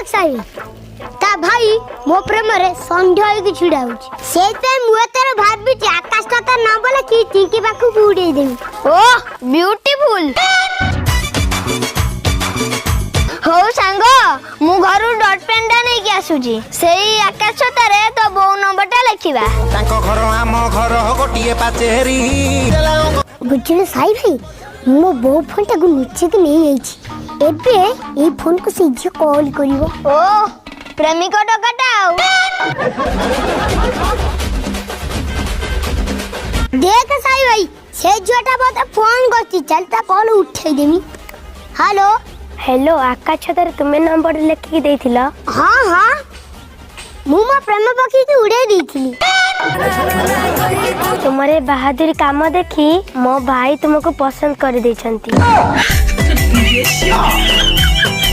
देख साई ता भाई मो प्रेम रे संध्या होई छिड़ा होछि से पे मुए तेरे भाबी छी आकाश ता ना बोले की टिंकी बाकू उड़े देबी। ओ ब्यूटीफुल हो सांग मु घर डॉट पेन टा नहीं के आसुजी सेई आकाश छतारे तो बो नंबर टा लिखिबा ताको घर आम घर गोटिए पाचेरी बुझले साई भाई मो बो फोन टा नुचे के नहीं आइछि एबे ए फोन को से जे कॉल करिवो। ओ प्रेमिक टकाटाओ देख साई भाई से जोटा बात फोन करती चलता कॉल उठाई देमी। हेलो हेलो आकाश छतारे तुमे नंबर लिखि देथिला? हां हां मु मा प्रेम पक्षी के उड़े दीथिली। तुम्हारे बहादुरी काम देखी मो भाई तुमको पसंद कर देछंती।